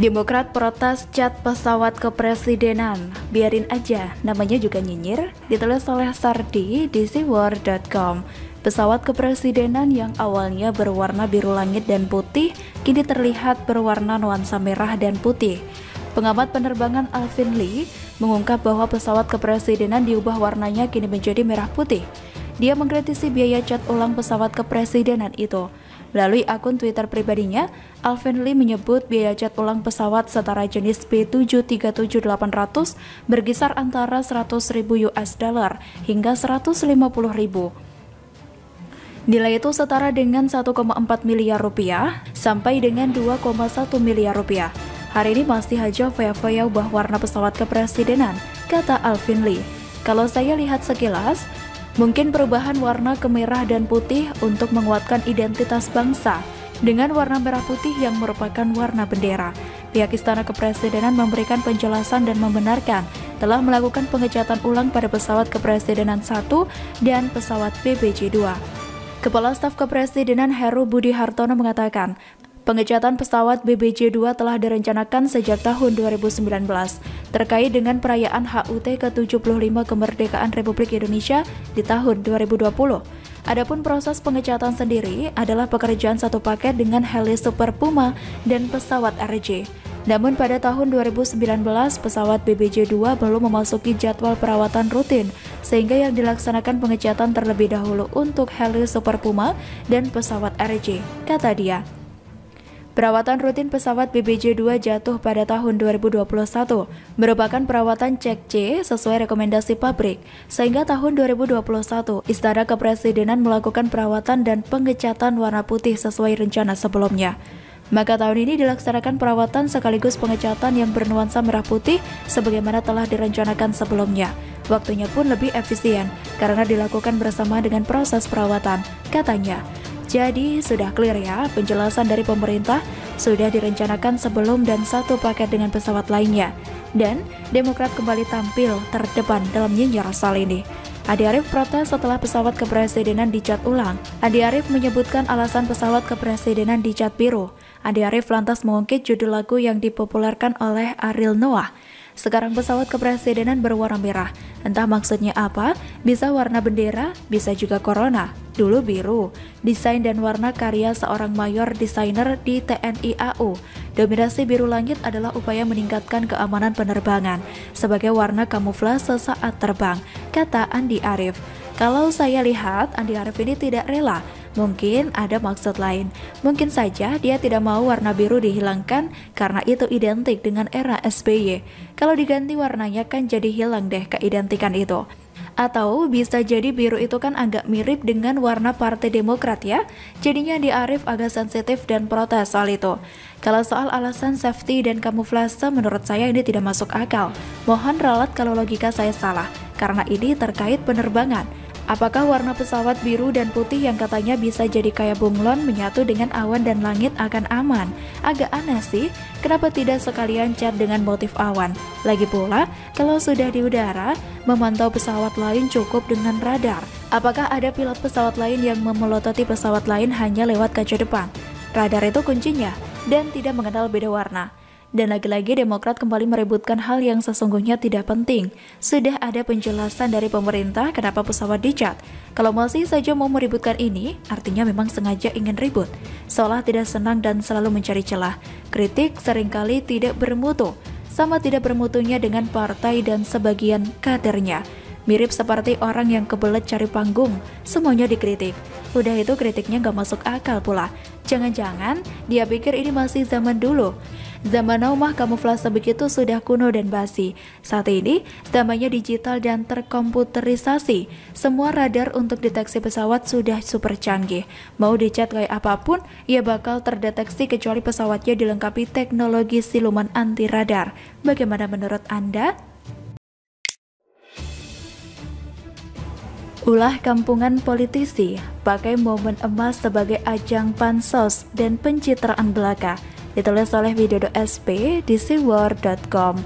Demokrat protes cat pesawat kepresidenan. Biarin aja, namanya juga nyinyir. Ditulis oleh Sardi di cwar.com. Pesawat kepresidenan yang awalnya berwarna biru langit dan putih, kini terlihat berwarna nuansa merah dan putih. Pengamat penerbangan Alvin Lee mengungkap bahwa pesawat kepresidenan diubah warnanya kini menjadi merah putih. Dia mengkritisi biaya cat ulang pesawat kepresidenan itu. Melalui akun Twitter pribadinya, Alvin Lee menyebut biaya cat ulang pesawat setara jenis B737-800 berkisar antara 100.000 US dollar hingga 150.000. Nilai itu setara dengan 1,4 miliar rupiah sampai dengan 2,1 miliar rupiah. Hari ini masih aja foya-foya ubah warna pesawat kepresidenan, kata Alvin Lee. Kalau saya lihat sekilas, mungkin perubahan warna ke merah dan putih untuk menguatkan identitas bangsa dengan warna merah putih yang merupakan warna bendera. Pihak Istana Kepresidenan memberikan penjelasan dan membenarkan telah melakukan pengecatan ulang pada pesawat Kepresidenan 1 dan pesawat BBJ-2. Kepala Staf Kepresidenan Heru Budi Hartono mengatakan, pengecatan pesawat BBJ-2 telah direncanakan sejak tahun 2019 terkait dengan perayaan HUT ke-75 kemerdekaan Republik Indonesia di tahun 2020. Adapun proses pengecatan sendiri adalah pekerjaan satu paket dengan heli Super Puma dan pesawat RJ. Namun pada tahun 2019 pesawat BBJ-2 belum memasuki jadwal perawatan rutin sehingga yang dilaksanakan pengecatan terlebih dahulu untuk heli Super Puma dan pesawat RJ, kata dia. Perawatan rutin pesawat BBJ-2 jatuh pada tahun 2021, merupakan perawatan cek C sesuai rekomendasi pabrik, sehingga tahun 2021 Istana Kepresidenan melakukan perawatan dan pengecatan warna putih sesuai rencana sebelumnya. Maka tahun ini dilaksanakan perawatan sekaligus pengecatan yang bernuansa merah putih sebagaimana telah direncanakan sebelumnya. Waktunya pun lebih efisien karena dilakukan bersama dengan proses perawatan, katanya. Jadi sudah clear ya, penjelasan dari pemerintah sudah direncanakan sebelum dan satu paket dengan pesawat lainnya. Dan Demokrat kembali tampil terdepan dalam nyinyir soal ini. Andi Arief protes setelah pesawat kepresidenan dicat ulang. Andi Arief menyebutkan alasan pesawat kepresidenan dicat biru. Andi Arief lantas mengungkit judul lagu yang dipopulerkan oleh Ariel Noah. Sekarang pesawat kepresidenan berwarna merah. Entah maksudnya apa, bisa warna bendera, bisa juga corona. Dulu biru. Desain dan warna karya seorang mayor desainer di TNI AU. Dominasi biru langit adalah upaya meningkatkan keamanan penerbangan sebagai warna kamuflase saat terbang, kata Andi Arief. Kalau saya lihat, Andi Arief ini tidak rela. Mungkin ada maksud lain. Mungkin saja dia tidak mau warna biru dihilangkan karena itu identik dengan era SBY. Kalau diganti warnanya kan jadi hilang deh keidentikan itu. Atau bisa jadi biru itu kan agak mirip dengan warna Partai Demokrat ya. Jadinya Andi Arief agak sensitif dan protes soal itu. Kalau soal alasan safety dan kamuflase menurut saya ini tidak masuk akal. Mohon ralat kalau logika saya salah, karena ini terkait penerbangan. Apakah warna pesawat biru dan putih yang katanya bisa jadi kayak bunglon menyatu dengan awan dan langit akan aman? Agak aneh sih, kenapa tidak sekalian cat dengan motif awan? Lagi pula, kalau sudah di udara, memantau pesawat lain cukup dengan radar. Apakah ada pilot pesawat lain yang memelototi pesawat lain hanya lewat kaca depan? Radar itu kuncinya, dan tidak mengenal beda warna. Dan lagi-lagi Demokrat kembali meributkan hal yang sesungguhnya tidak penting. Sudah ada penjelasan dari pemerintah kenapa pesawat dicat. Kalau masih saja mau meributkan ini, artinya memang sengaja ingin ribut. Seolah tidak senang dan selalu mencari celah. Kritik seringkali tidak bermutu. Sama tidak bermutunya dengan partai dan sebagian kadernya. Mirip seperti orang yang kebelet cari panggung, semuanya dikritik. Udah itu kritiknya gak masuk akal pula. Jangan-jangan dia pikir ini masih zaman dulu. Zaman now mah kamuflase begitu sudah kuno dan basi. Saat ini zamannya digital dan terkomputerisasi. Semua radar untuk deteksi pesawat sudah super canggih. Mau dicat kayak apapun, ia bakal terdeteksi kecuali pesawatnya dilengkapi teknologi siluman anti radar. Bagaimana menurut Anda? Ulah kampungan politisi, pakai momen emas sebagai ajang pansos dan pencitraan belaka. Ditulis oleh Widodo SP di cwar.com.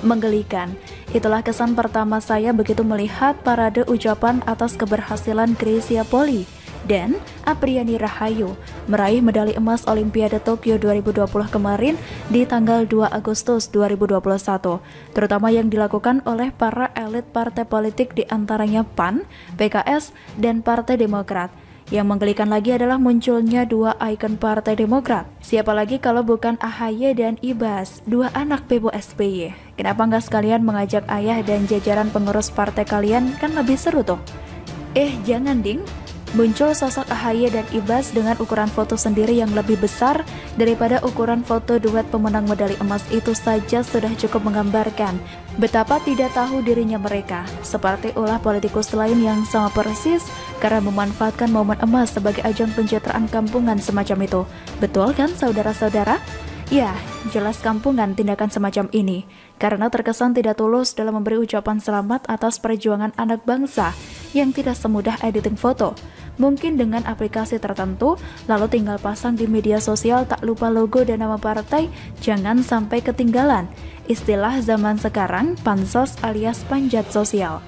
Menggelikan, itulah kesan pertama saya begitu melihat parade ucapan atas keberhasilan Greysia Poli. dan Apriani Rahayu meraih medali emas Olimpiade Tokyo 2020 kemarin di tanggal 2 Agustus 2021, terutama yang dilakukan oleh para elit partai politik di antaranya PAN, PKS, dan Partai Demokrat. Yang menggelikan lagi adalah munculnya dua ikon Partai Demokrat. Siapa lagi kalau bukan AHY dan Ibas, dua anak Bebo SBY. Kenapa nggak sekalian mengajak ayah dan jajaran pengurus partai kalian, kan lebih seru tuh. Jangan ding. Muncul sosok AHY dan Ibas dengan ukuran foto sendiri yang lebih besar daripada ukuran foto duet pemenang medali emas itu saja sudah cukup menggambarkan betapa tidak tahu dirinya mereka, seperti ulah politikus lain yang sama persis karena memanfaatkan momen emas sebagai ajang pencitraan kampungan semacam itu. Betul kan saudara-saudara? Ya, jelas kampungan tindakan semacam ini, karena terkesan tidak tulus dalam memberi ucapan selamat atas perjuangan anak bangsa yang tidak semudah editing foto. Mungkin dengan aplikasi tertentu, lalu tinggal pasang di media sosial, tak lupa logo dan nama partai, jangan sampai ketinggalan. Istilah zaman sekarang, pansos alias panjat sosial.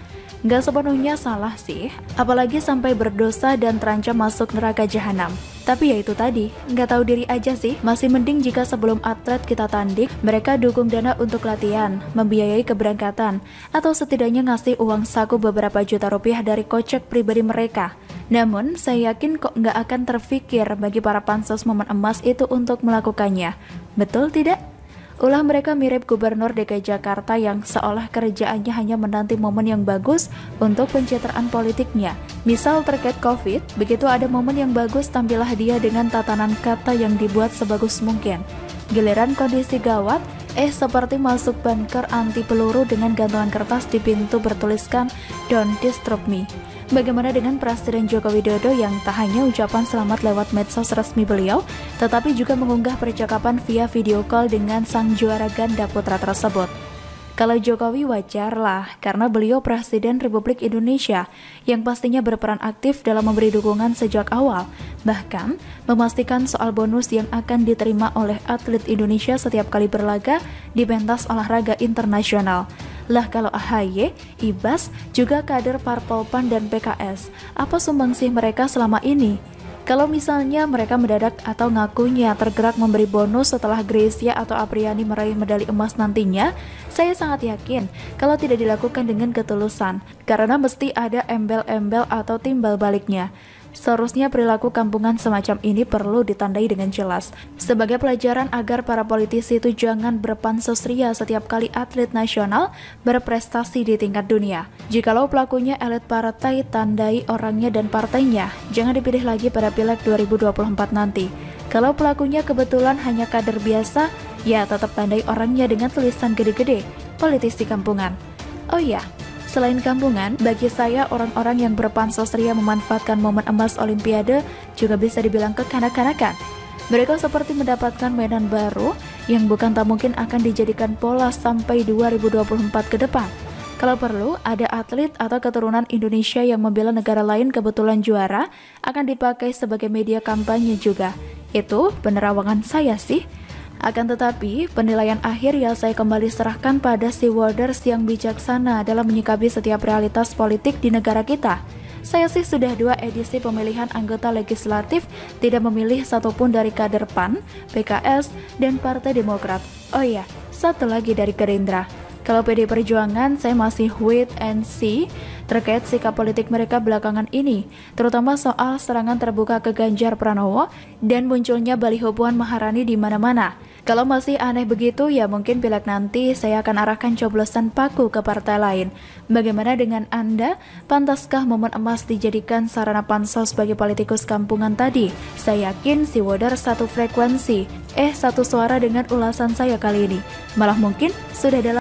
Nggak sepenuhnya salah sih, apalagi sampai berdosa dan terancam masuk neraka jahanam. Tapi ya itu tadi, nggak tahu diri aja sih. Masih mending jika sebelum atlet kita tanding, mereka dukung dana untuk latihan, membiayai keberangkatan, atau setidaknya ngasih uang saku beberapa juta rupiah dari kocek pribadi mereka. Namun, saya yakin kok nggak akan terfikir bagi para pansos momen emas itu untuk melakukannya. Betul tidak? Ulah mereka mirip Gubernur DKI Jakarta yang seolah kerjaannya hanya menanti momen yang bagus untuk pencitraan politiknya. Misal terkait COVID, begitu ada momen yang bagus tampillah dia dengan tatanan kata yang dibuat sebagus mungkin. Giliran kondisi gawat, seperti masuk bunker anti peluru dengan gantungan kertas di pintu bertuliskan "Don't disturb me". Bagaimana dengan Presiden Joko Widodo yang tak hanya ucapan selamat lewat medsos resmi beliau, tetapi juga mengunggah percakapan via video call dengan sang juara ganda putra tersebut. Kalau Jokowi wajar lah, karena beliau Presiden Republik Indonesia yang pastinya berperan aktif dalam memberi dukungan sejak awal, bahkan memastikan soal bonus yang akan diterima oleh atlet Indonesia setiap kali berlaga di pentas olahraga internasional. Lah kalau AHY, Ibas, juga kader Parpol PAN dan PKS, apa sumbangsih mereka selama ini? Kalau misalnya mereka mendadak atau ngakunya tergerak memberi bonus setelah Greysia atau Apriani meraih medali emas nantinya, saya sangat yakin kalau tidak dilakukan dengan ketulusan, karena mesti ada embel-embel atau timbal baliknya. Seharusnya perilaku kampungan semacam ini perlu ditandai dengan jelas sebagai pelajaran agar para politisi itu jangan berpansos ria setiap kali atlet nasional berprestasi di tingkat dunia. Jikalau pelakunya elit partai, tandai orangnya dan partainya, jangan dipilih lagi pada Pileg 2024 nanti. Kalau pelakunya kebetulan hanya kader biasa, ya tetap tandai orangnya dengan tulisan gede-gede, politisi kampungan. Oh iya, selain kampungan, bagi saya orang-orang yang berpansos ria memanfaatkan momen emas Olimpiade juga bisa dibilang kekanak-kanakan. Mereka seperti mendapatkan mainan baru yang bukan tak mungkin akan dijadikan pola sampai 2024 ke depan. Kalau perlu, ada atlet atau keturunan Indonesia yang membela negara lain kebetulan juara, akan dipakai sebagai media kampanye juga. Itu penerawangan saya sih. Akan tetapi, penilaian akhir ya saya kembali serahkan pada Seawarders yang bijaksana dalam menyikapi setiap realitas politik di negara kita. Saya sih sudah 2 edisi pemilihan anggota legislatif tidak memilih satupun dari kader PAN, PKS, dan Partai Demokrat. Oh iya, satu lagi dari Gerindra. Kalau PD Perjuangan, saya masih wait and see terkait sikap politik mereka belakangan ini, terutama soal serangan terbuka ke Ganjar Pranowo dan munculnya baliho Puan Maharani di mana-mana. Kalau masih aneh begitu, ya mungkin Pileg nanti saya akan arahkan coblosan paku ke partai lain. Bagaimana dengan Anda? Pantaskah momen emas dijadikan sarana pansos bagi politikus kampungan tadi? Saya yakin si Wodar satu frekuensi, satu suara dengan ulasan saya kali ini. Malah mungkin sudah dalam